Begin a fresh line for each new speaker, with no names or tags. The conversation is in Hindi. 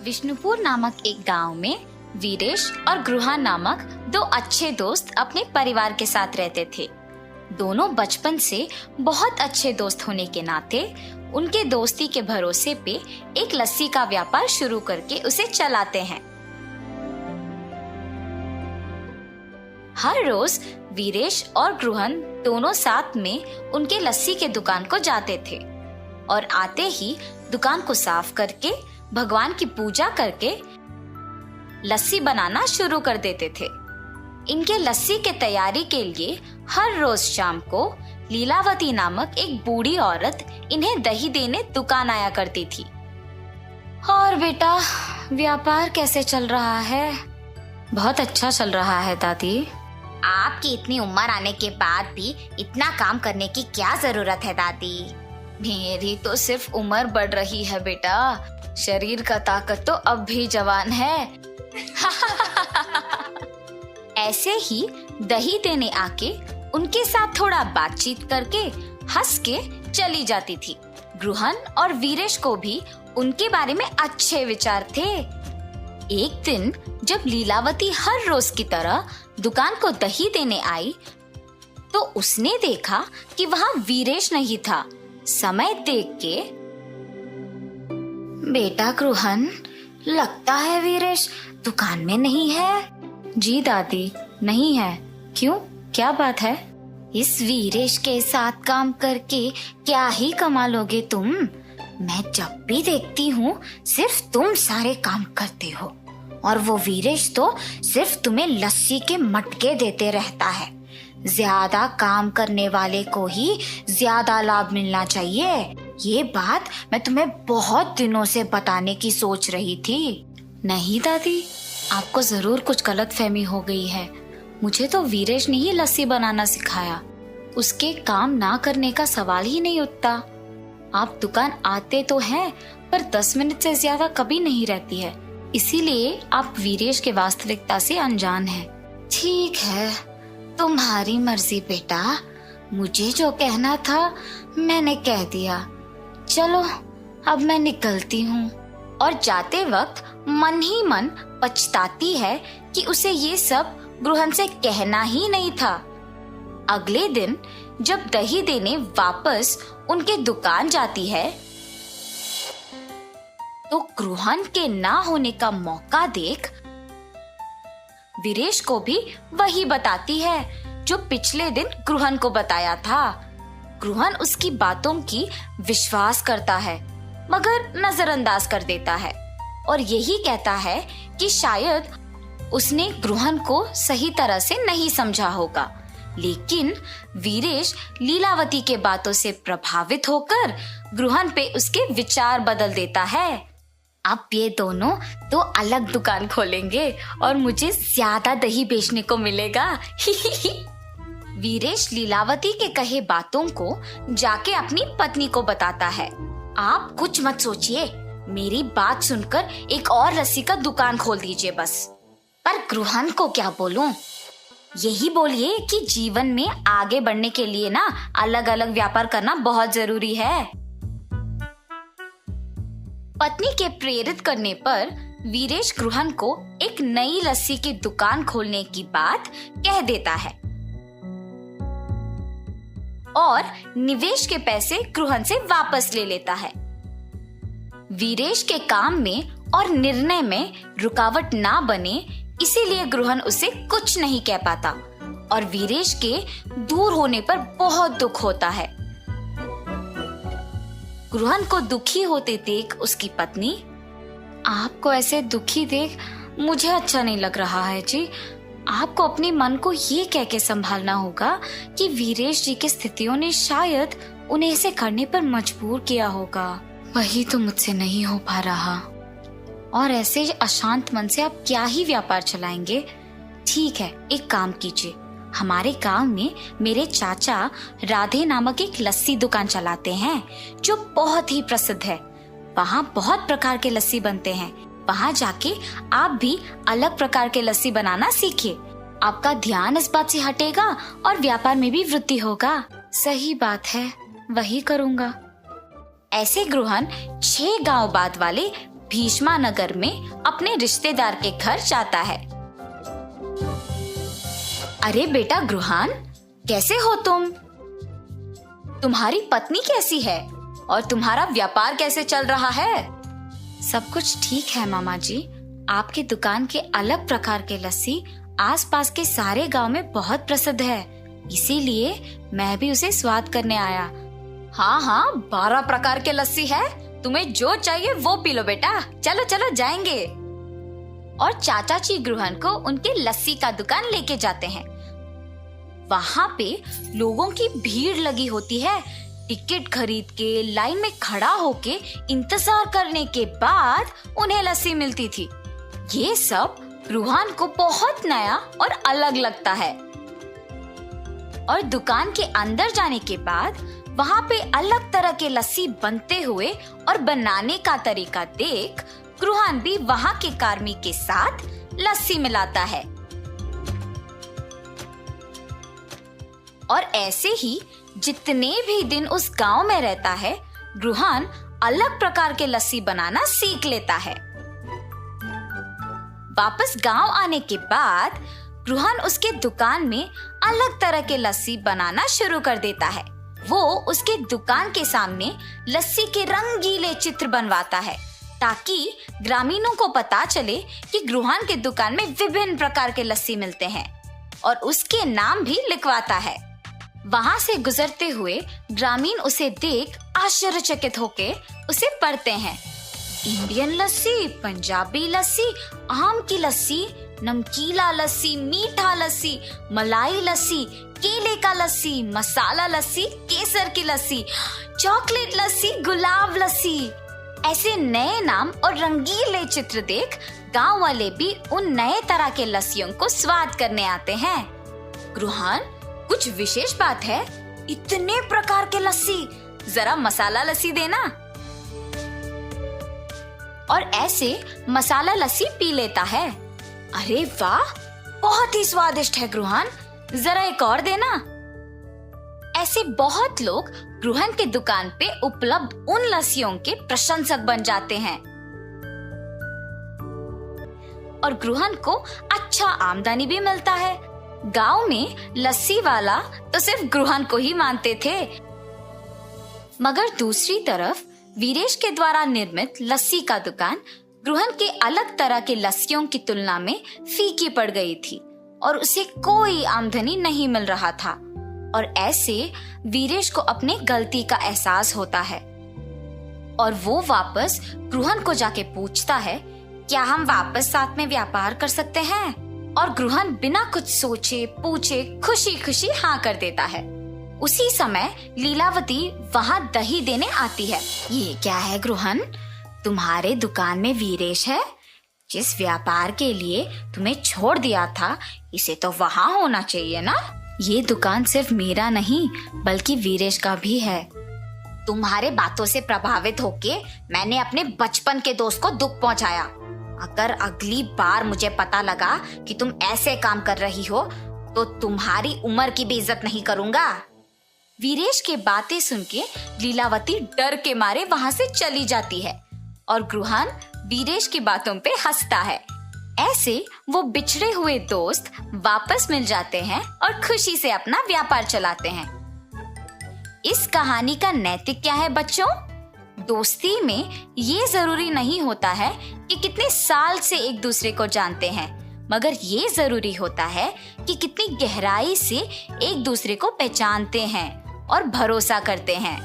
विष्णुपुर नामक एक गांव में वीरेश और गृहन नामक दो अच्छे दोस्त अपने परिवार के साथ रहते थे। दोनों बचपन से बहुत अच्छे दोस्त होने के नाते उनके दोस्ती के भरोसे पे एक लस्सी का व्यापार शुरू करके उसे चलाते हैं। हर रोज वीरेश और गृहन दोनों साथ में उनके लस्सी के दुकान को जाते थे और आते ही दुकान को साफ करके भगवान की पूजा करके लस्सी बनाना शुरू कर देते थे। इनके लस्सी के तैयारी के लिए हर रोज शाम को लीलावती नामक एक बूढ़ी औरत इन्हें दही देने दुकान आया करती थी। और बेटा, व्यापार कैसे चल रहा है? बहुत अच्छा चल रहा है दादी।
आपकी इतनी उम्र आने के बाद भी इतना काम करने की क्या जरूरत है दादी?
मेरी तो सिर्फ उम्र बढ़ रही है बेटा, शरीर का ताकत तो अब भी जवान है। ऐसे ही दही देने आके उनके साथ थोड़ा बातचीत करके हंस के चली जाती थी। गृहन और वीरेश को भी उनके बारे में अच्छे विचार थे। एक दिन जब लीलावती हर रोज की तरह दुकान को दही देने आई तो उसने देखा कि वहाँ वीरेश नहीं था। समय देख के, बेटा गृहन, लगता है वीरेश दुकान में नहीं है। जी दादी, नहीं है। क्यों, क्या बात है?
इस वीरेश के साथ काम करके क्या ही कमा लोगे तुम? मैं जब भी देखती हूँ सिर्फ तुम सारे काम करते हो और वो वीरेश तो सिर्फ तुम्हें लस्सी के मटके देते रहता है। ज्यादा काम करने वाले को ही ज्यादा लाभ मिलना चाहिए। ये बात मैं तुम्हें बहुत दिनों से बताने की सोच रही थी।
नहीं दादी, आपको जरूर कुछ गलतफहमी हो गई है। मुझे तो वीरेश ने ही लस्सी बनाना सिखाया। उसके काम ना करने का सवाल ही नहीं उठता। आप दुकान आते तो हैं, पर 10 मिनट से ज्यादा कभी नहीं रहती है। इसीलिए आप वीरेश के वास्तविकता से अनजान हैं।
ठीक है, तुम्हारी मर्जी बेटा। मुझे जो कहना था मैंने कह दिया। चलो अब मैं निकलती हूँ। और जाते वक्त मन ही मन पछताती है कि उसे ये सब गृहन से कहना ही नहीं था। अगले दिन जब दही देने वापस उनके दुकान जाती है तो गृहन के ना होने का मौका देख वीरेश को भी वही बताती है जो पिछले दिन गृहन को बताया था। गृहन उसकी बातों की विश्वास करता है मगर नजरअंदाज कर देता है और यही कहता है कि शायद उसने गृहन को सही तरह से नहीं समझा होगा। लेकिन वीरेश लीलावती के बातों से प्रभावित होकर गृहन पे उसके विचार बदल देता है। अब ये दोनों तो अलग दुकान खोलेंगे और मुझे ज्यादा दही बेचने को मिलेगा। वीरेश लीलावती के कहे बातों को जाके अपनी पत्नी को बताता है। आप कुछ मत सोचिए, मेरी बात सुनकर एक और लस्सी का दुकान खोल दीजिए बस। पर गृहन को क्या बोलूं? यही बोलिए कि जीवन में आगे बढ़ने के लिए ना अलग अलग व्यापार करना बहुत जरूरी है। पत्नी के प्रेरित करने पर वीरेश गृहन को एक नई लस्सी की दुकान खोलने की बात कह देता है और निवेश के पैसे गृहन से वापस ले लेता है। वीरेश के काम में और निर्णय में रुकावट ना बने इसीलिए गृहन उसे कुछ नहीं कह पाता और वीरेश के दूर होने पर बहुत दुख होता है। गृहन को दुखी होते देख उसकी पत्नी, आपको ऐसे दुखी देख मुझे अच्छा नहीं लग रहा है जी। आपको अपने मन को ये कह के संभालना होगा कि वीरेश जी की स्थितियों ने शायद उन्हें ऐसे करने पर मजबूर किया होगा। वही तो मुझसे नहीं हो पा रहा। और ऐसे अशांत मन से आप क्या ही व्यापार चलाएंगे? ठीक है, एक काम कीजिए। हमारे गांव में मेरे चाचा राधे नामक एक लस्सी दुकान चलाते हैं जो बहुत ही प्रसिद्ध है। वहाँ बहुत प्रकार के लस्सी बनते हैं। वहाँ जाके आप भी अलग प्रकार के लस्सी बनाना सीखिए। आपका ध्यान इस बात से हटेगा और व्यापार में भी वृद्धि होगा।
सही बात है, वही करूँगा।
ऐसे गृहन 6 गांव बाद वाले
भीष्मा नगर में अपने रिश्तेदार के घर जाता है। अरे बेटा गृहान, कैसे हो तुम? तुम्हारी पत्नी कैसी है और तुम्हारा व्यापार कैसे चल रहा है?
सब कुछ ठीक है मामा जी। आपकी दुकान के अलग प्रकार के लस्सी आसपास के सारे गांव में बहुत प्रसिद्ध है, इसीलिए मैं भी उसे स्वाद करने आया।
हाँ, 12 प्रकार के लस्सी है। तुम्हें जो चाहिए वो पी लो बेटा। चलो चलो जाएंगे। और चाचा जी गृहन को उनके लस्सी का दुकान लेके जाते हैं। वहाँ पे लोगों की भीड़ लगी होती है। टिकट खरीद के लाइन में खड़ा होके इंतजार करने के बाद उन्हें लस्सी मिलती थी। ये सब गृहन को बहुत नया और अलग लगता है। और दुकान के अंदर जाने के बाद वहाँ पे अलग तरह के लस्सी बनते हुए और बनाने का तरीका देख गृहन भी वहाँ के कार्मी के साथ लस्सी मिलाता है। और ऐसे ही जितने भी दिन उस गांव में रहता है, गृहन अलग प्रकार के लस्सी बनाना सीख लेता है। वापस गांव आने के बाद गृहन उसके दुकान में अलग तरह के लस्सी बनाना शुरू कर देता है। वो उसके दुकान के सामने लस्सी के रंगीले चित्र बनवाता है ताकि ग्रामीणों को पता चले कि गृहन के दुकान में विभिन्न प्रकार के लस्सी मिलते हैं, और उसके नाम भी लिखवाता है। वहां से गुजरते हुए ग्रामीण उसे देख आश्चर्यचकित होके उसे पढ़ते हैं। इंडियन लस्सी, पंजाबी लस्सी, आम की लस्सी, नमकीला लस्सी, मीठा लस्सी, मलाई लस्सी, केले का लस्सी, मसाला लस्सी, केसर की लस्सी, चॉकलेट लस्सी, गुलाब लस्सी। ऐसे नए नाम और रंगीले चित्र देख गांव वाले भी उन नए तरह के लस्सियों को स्वाद करने आते हैं। गृहन, कुछ विशेष बात है? इतने प्रकार के लस्सी, जरा मसाला लस्सी देना। और ऐसे मसाला लस्सी पी लेता है। अरे वाह, बहुत ही स्वादिष्ट है गृहन, जरा एक और देना। ऐसे बहुत लोग गृहन के दुकान पे उपलब्ध उन लस्सियों के प्रशंसक बन जाते हैं और गृहन को अच्छा आमदनी भी मिलता है। गांव में लस्सी वाला तो सिर्फ गृहन को ही मानते थे, मगर दूसरी तरफ वीरेश के द्वारा निर्मित लस्सी का दुकान गृहन के अलग तरह के लस्सियों की तुलना में फीकी पड़ गई थी और उसे कोई आमदनी नहीं मिल रहा था। और ऐसे वीरेश को अपने गलती का एहसास होता है और वो वापस गृहन को जाके पूछता है, क्या हम वापस साथ में व्यापार कर सकते हैं? और गृहन बिना कुछ सोचे पूछे खुशी खुशी हाँ कर देता है। उसी समय लीलावती वहाँ दही देने आती है। ये क्या है गृहन, तुम्हारे दुकान में वीरेश है? जिस व्यापार के लिए तुम्हें छोड़ दिया था, इसे तो वहाँ होना चाहिए ना। ये दुकान सिर्फ मेरा नहीं बल्कि वीरेश का भी है। तुम्हारे बातों से प्रभावित होके मैंने अपने बचपन के दोस्त को दुख पहुंचाया। अगर अगली बार मुझे पता लगा कि तुम ऐसे काम कर रही हो तो तुम्हारी उम्र की भी इज्जत नहीं करूंगा। वीरेश के बातें सुन के लीलावती डर के मारे वहां से चली जाती है और गृहन वीरेश की बातों पे हंसता है। ऐसे वो बिछड़े हुए दोस्त वापस मिल जाते हैं और खुशी से अपना व्यापार चलाते हैं। इस कहानी का नैतिक क्या है बच्चों? दोस्ती में ये जरूरी नहीं होता है कि कितने साल से एक दूसरे को जानते हैं, मगर ये जरूरी होता है कि कितनी गहराई से एक दूसरे को पहचानते हैं और भरोसा करते हैं।